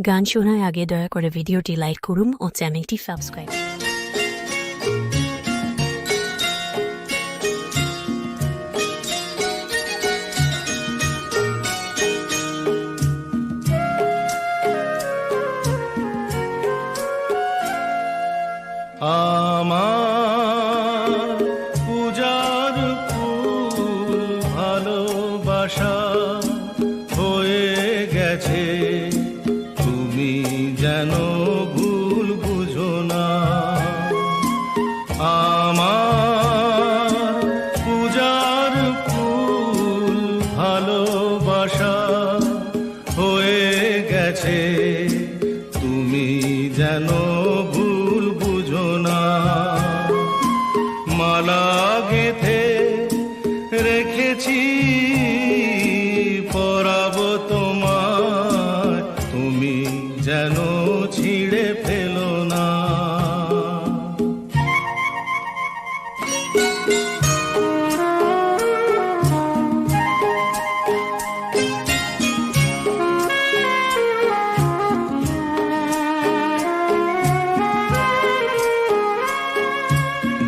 গান শোনার আগে দয়া করে ভিডিওটি লাইক করুন ও চ্যানেলটি সাবস্ক্রাইব। আমার পূজার ফুল ভালোবাসা হয়ে গেছে, তুমি যেন ভুল বুঝো না। আমার পূজার ফুল ভালোবাসা হয়ে গেছে, তুমি যেন ভুল বুঝো না। মালা গেঁথে রেখেছি পরাবো তোমায়, তুমি যেন ছিঁড়ে ফেলো না।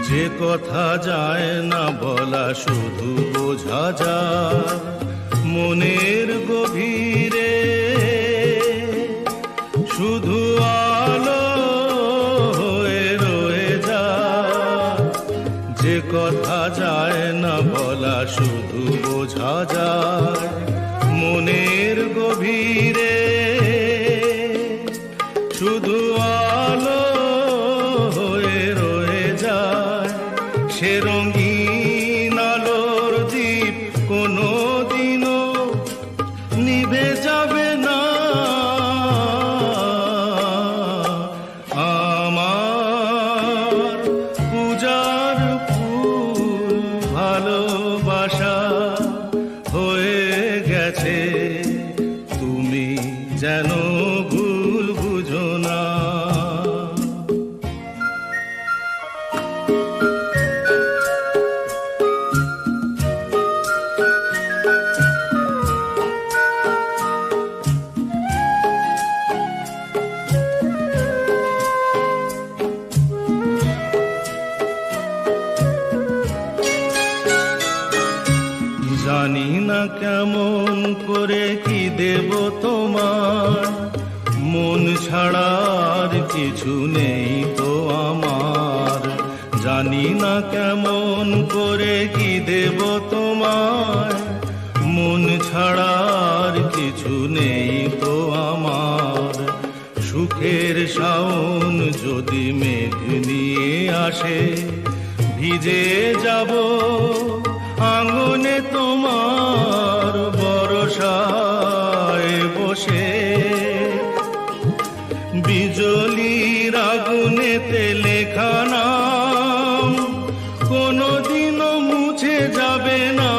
যে কথা যায় না বলা, শুধু বোঝা যায় মনের গভীরে, শুধু আলো হয়ে রয়ে যায়। যে কথা যায় না বলা, শুধু বোঝা যায় মনের গভীরে, শুধু আলো হয়ে রয়ে যায়। সে রঙিন আলোর দ্বীপ কোনো দিনও নিভে যাবে না। আমার পূজার ফুল ভালোবাসা হয়ে গেছে, তুমি যেন ভুল বুঝো না। জানি না কেমন করে কি দেব তোমার, মন ছাড়ার কিছু নেই তো আমার। জানি না কেমন করে কি দেব তোমার, মন ছাড়ার কিছু নেই তো আমার। সুখের শাওন যদি মেঘ নিয়ে আসে, ভিজে যাব আঙ্গনে তোমার বরসায় বসে। বিজলির আগুনেতে লেখা নাম কোনোদিনও মুছে যাবে না।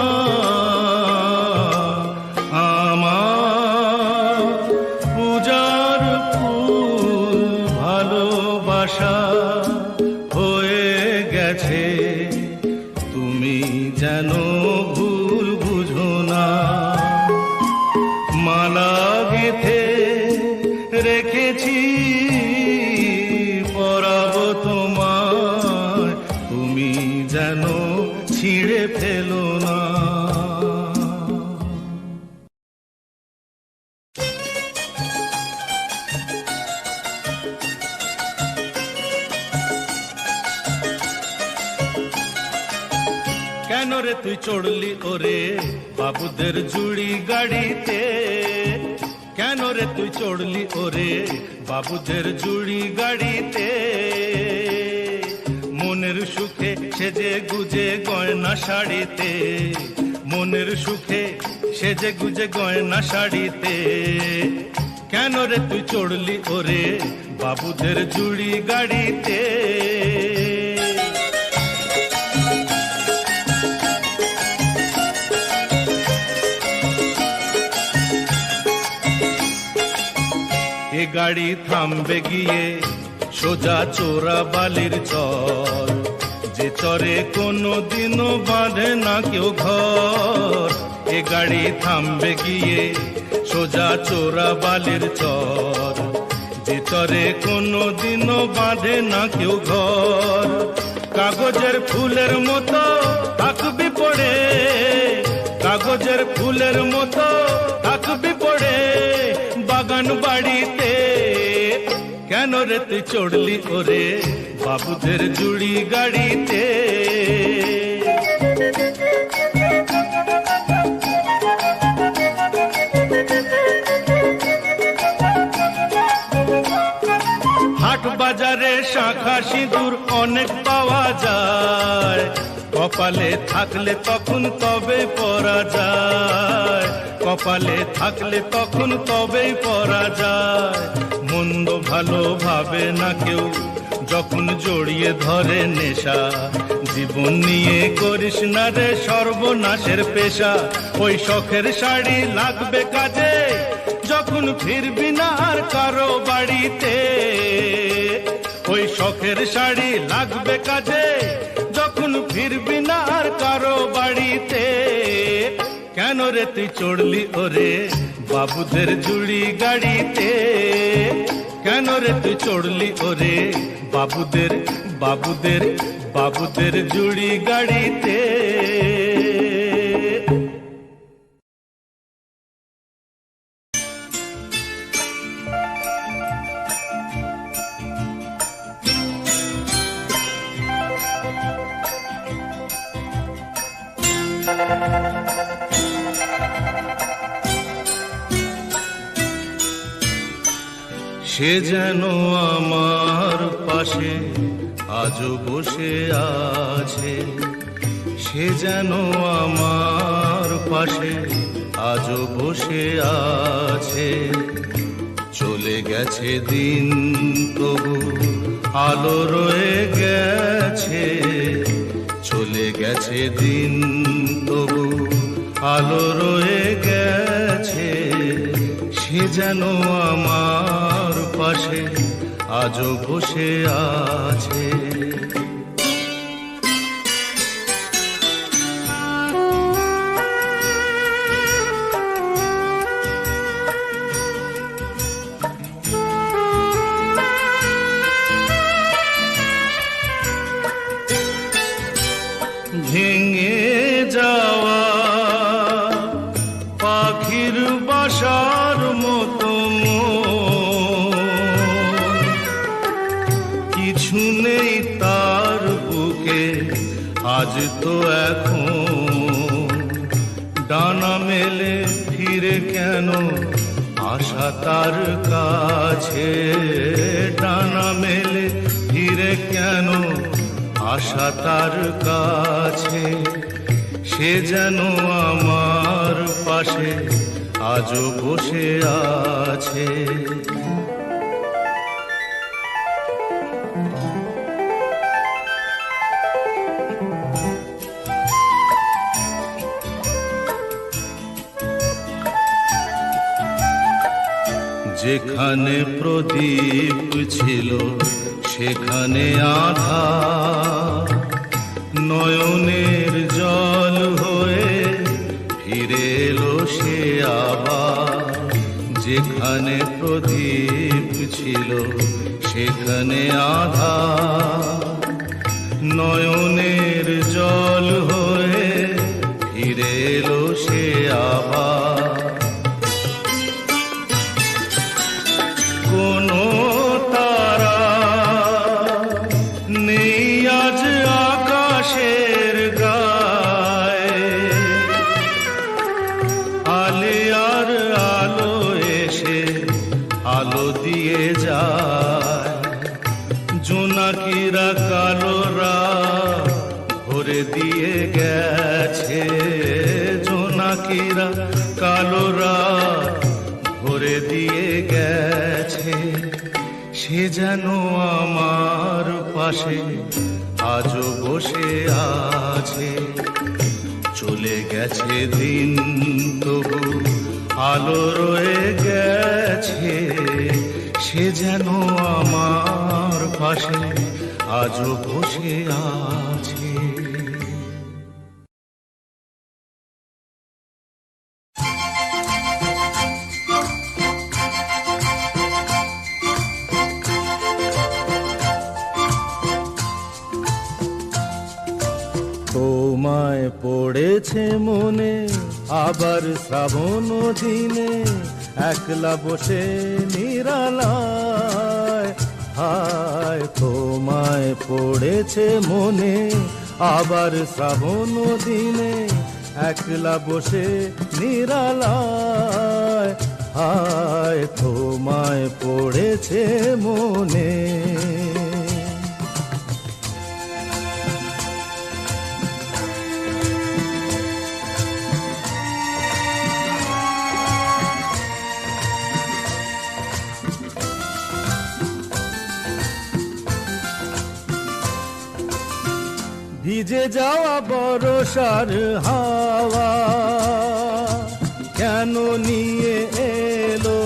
আমার পূজার ফুল ভালোবাসা হয়ে গেছে, তুমি যেন ভুল বুঝো না। মালা গেঁথে রেখেছি পরাবো তোমায়, তুমি যেন ছিঁড়ে ফেলো না। কেন রে তুই চড়লি ওরে বাবুদের জুড়ি গাড়িতে? কেন রে তুই চড়লি ওরে বাবুদের জুড়ি গাড়িতে? মনের সুখে সেজে গুজে গয়না শাড়িতে, মনের সুখে সেজে গুজে গয়না শাড়িতে। কেন রে তুই চড়লি ওরে বাবুদের জুড়ি গাড়িতে? এ গাড়ি থামবে গিয়ে সোজা চোরা বালির চর, যে চরে কোনো দিনও বাঁধে না কেউ ঘর। এ গাড়ি থামবে গিয়ে সোজা চোরা বালির চর, ঘরে কোনোদিনও বাঁধে না কেউ ঘর, কাগজের ফুলের মতো থাকবি পড়ে, কাগজের ফুলের মতো থাকবি পড়ে বাগান বাড়িতে। কেন রে তুই চড়লি ওরে বাবুদের জুড়ি গাড়িতে? হাট বাজারে শাঁখা সিঁদুর অনেক পাওয়া যায়, কপালে থাকলে তখন তবে পরা যায়, কপালে থাকলে তখন তবেই পরা যায়। মন্দ ভালো ভাবে না কেউ যখন জড়িয়ে ধরে নেশা, জীবন নিয়ে করিস না রে সর্বনাশের পেশা। ওই শখের শাড়ি লাগবে কাজে যখন ফিরবি না আর কারো বাড়িতে, ওই শখের শাড়ি লাগবে কাজে যখন ফিরবি না আর কারো বাড়িতে। কেন রে তুই চড়লি ওরে বাবুদের জুড়ি গাড়িতে? কেন রে তুই চড়লি ওরে বাবুদের বাবুদের বাবুদের জুড়ি গাড়িতে? সে যেন আমার পাশে আজও বসে আছে, সে যেন আমার পাশে আজও বসে আছে। চলে গেছে দিন তবু আলো রয়ে গেছে, চলে গেছে দিন তবু আলো রয়ে গেছে। সে যেন আমার পাশে আজও বসে আছে। ভেঙে যাওয়া পাখির বাসার মতো কিছু নেই তার বুকে আজ তো এখন। ডানা মেলে ফিরে কেন আশা তার কাছে, ডানা মেলে ফিরে কেন আশা তার কাছে। সে যেন আমার পাশে আজও বসে আছে। যেখানে প্রদীপ ছিল সেখানে আধার, নয়নের জল হয়ে ফিরে এলো সে আবার। যেখানে প্রদীপ ছিল সেখানে আধার, নয়নের জল হয়ে ফিরে এলো সে আবার। কোনো তারা নেই আজ আকাশের গায়ে, আলে আর আলো এসে আলো দিয়ে যায়। জোনাকিরা কালোরা ভরে দিয়ে গেছে, জোনাকিরা কালোরা ভরে দিয়ে গেছে। সে যেন আমার পাশে আজও বসে আছে। চলে গেছে দিন তবু আলো রয়ে গেছে। সে যেন আমার পাশে আজও বসে আছে। তোমায় পড়েছে মনে আবার শ্রাবণ দিনে একলা বসে নিরালায় হায় তোমায় পড়েছে মনে আবার শ্রাবণ দিনে একলা বসে নিরালায় হায় তোমায় পড়েছে মনে ভিজে যাওয়া বরষার হাওয়া কেন নিয়ে এলো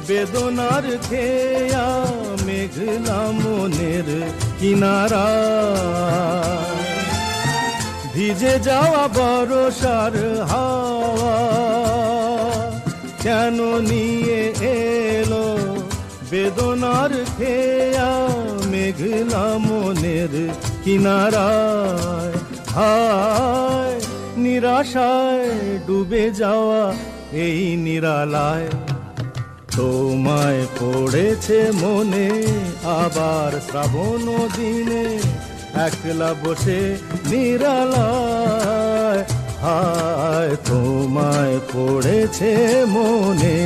বেদনার খেয়া মেঘলা মনের কিনারা ভিজে যাওয়া বরষার হাওয়া কেন নিয়ে এলো বেদনার খেয়া মেঘলা মনের কিনারায় হায় নিরাশায় ডুবে যাওয়া এই নিরালায় তোমায় পড়েছে মনে আবার শ্রাবণ দিনে একলা বসে নিরালায় হায় তোমায় পড়েছে মনে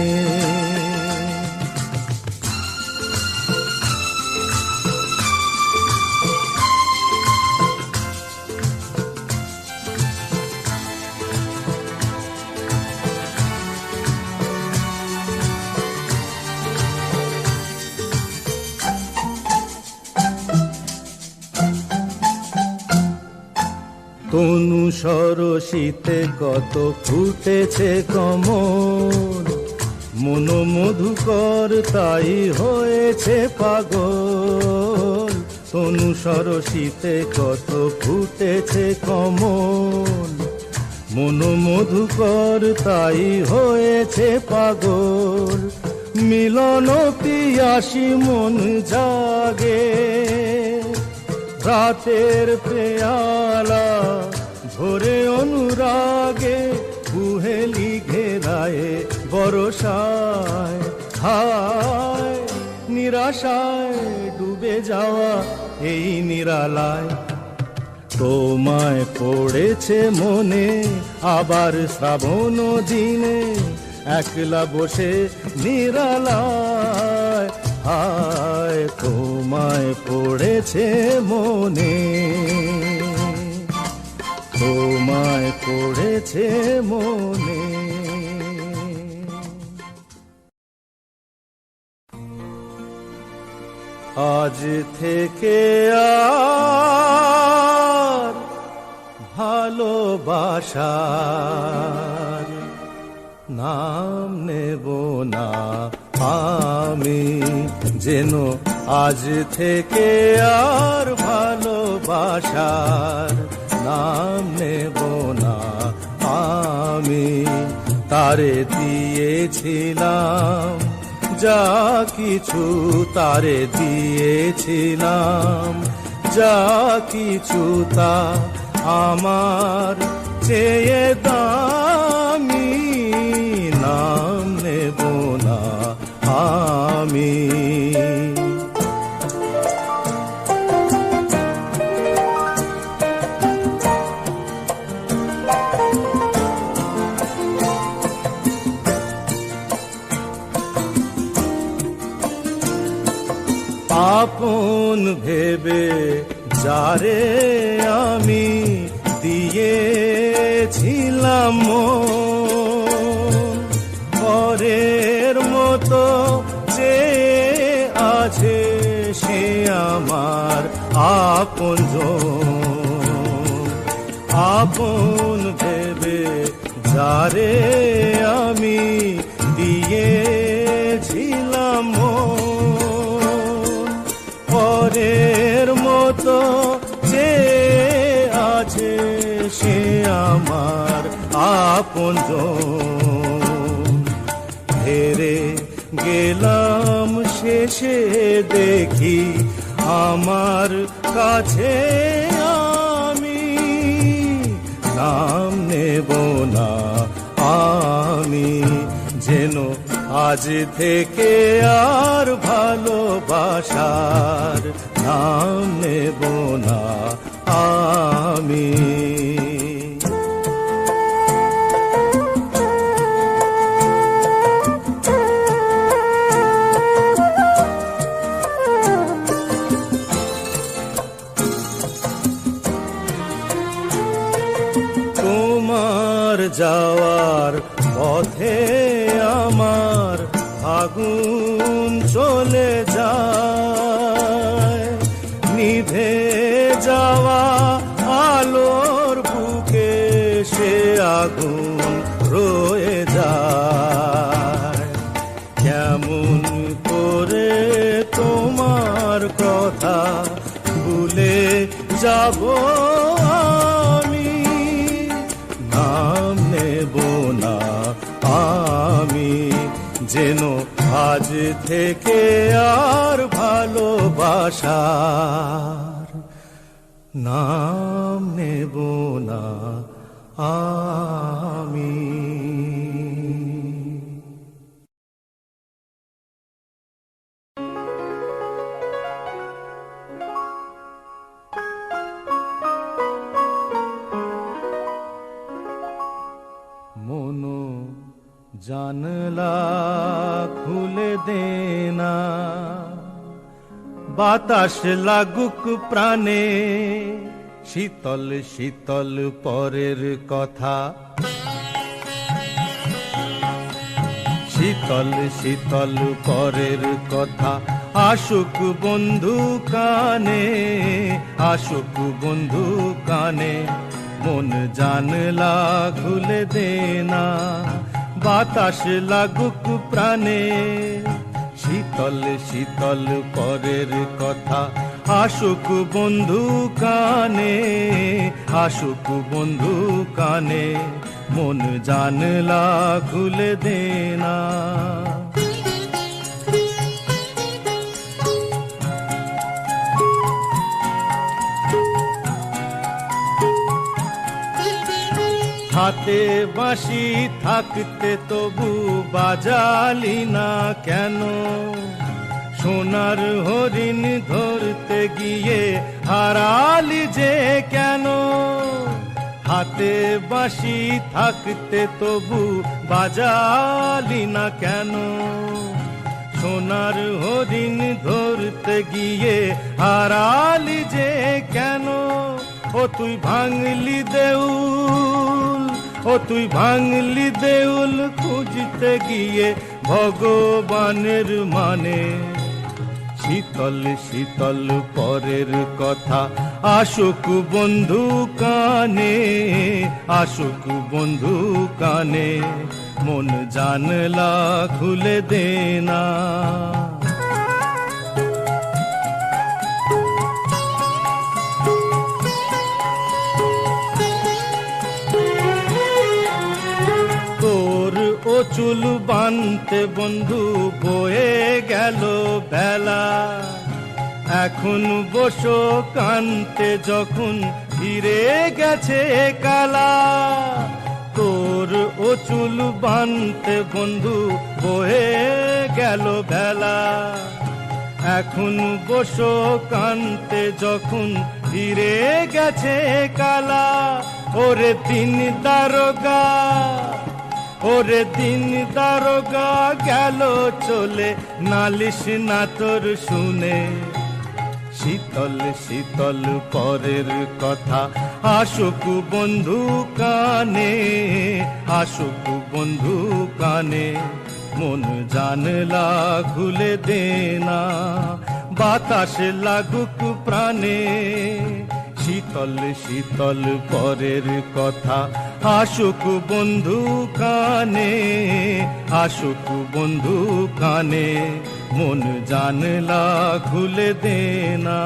তনু সরসিতে কত ফুটেছে কমল মন মধুকর তাই হয়েছে পাগল তনু সরসিতে কত ফুটেছে কমল মন মধুকর তাই হয়েছে পাগল মিলন পিয়াসী মন জাগে রাতের পেয়ালা ভোরে অনুরাগে কুহেলি ঘেরায় বরষায় হায় নিরাশায় ডুবে যাওয়া এই নিরালায় তোমায় পড়েছে মনে আবার শ্রাবণ দিনে একলা বসে নিরালায় হায় তোমায় পড়েছে মনে তোমায় পড়েছে মনে আজ থেকে আর ভালোবাসার নাম নেব না আমি যেন আজ থেকে আর ভালোবাসার নাম নেব না আমি তারে দিয়েছিলাম যা কিছু তারে দিয়েছিলাম যা কিছু তা আমার চেয়ে দামি নাম নেব না আমি আপন ভেবে যারে আমি দিয়েছিলাম পরের মতো যে আছে সে আমার আপন ভেবে যারে আমি দিয়েছিলাম পরের মতো যে আছে সে আমার আপনজন হেরে গেলাম শেষে দেখি আমার কাছে আমি নাম নেব না আমি, যেন আজ থেকে আর ভালোবাসার নাম নেব না আমি। তোমার যাওয়ার পথে আমার আগুন চলে যায়, নিভে যাওয়া আলোর বুকে সে আগুন রয়ে যায়। কেমন করে তোমার কথা ভুলে যাব আমি, নাম নেব না আমি, যেন আজ থেকে আর ভালোবাসার নাম নেব না আমি। মনো জানলা খুলে দেনা, বাতাস লাগুক প্রাণে, শীতল শীতল পরের কথা, শীতল শীতল পরের কথা আসুক বন্ধু কানে, আসুক বন্ধু কানে। মন জানলা খুলে দেনা, বাতাস লাগুক প্রাণে, শীতল শীতল পরের কথা আসুক বন্ধু কানে, আসুক বন্ধু কানে। মন জানলা খুলে দেনা। হাতে বাঁশি থাকতে তবু বাজালি না কেন, সোনার হরিণ ধরতে গিয়ে হারালি যে কেন। হাতে বাঁশি থাকতে তবু বাজালি না কেন, সোনার হরিণ ধরতে গিয়ে হারালি যে কেন। ও তুই ভাঙলি দেউল, ও তুই ভাঙলি দেউল খুঁজতে গিয়ে ভগবানের মানে। শীতল শীতল পরের কথা আসুক বন্ধু কানে, আসুক বন্ধু কানে। মন জানলা খুলে দেনা। ও চুল বানতে বন্ধু বয়ে গেল বেলা, এখন বসো কানতে যখন ফিরে গেছে কালা। তোর ও চুল বানতে বন্ধু বয়ে গেল বেলা, এখন বসো কানতে যখন ফিরে গেছে কালা। ওরে দিন দারোগা, ওরে দিন দারোগা গেল চলে, নালিশ না তোর শুনে। শীতল শীতল পরের কথা আসুক বন্ধু কানে, আসুক বন্ধু কানে। মন জানলা খুলে দেনা, বাতাস লাগুক প্রাণে। শীতল শীতল পরের কথা আসুক বন্ধু কানে, আসুক বন্ধু কানে। মন জানলা খুলে দেনা।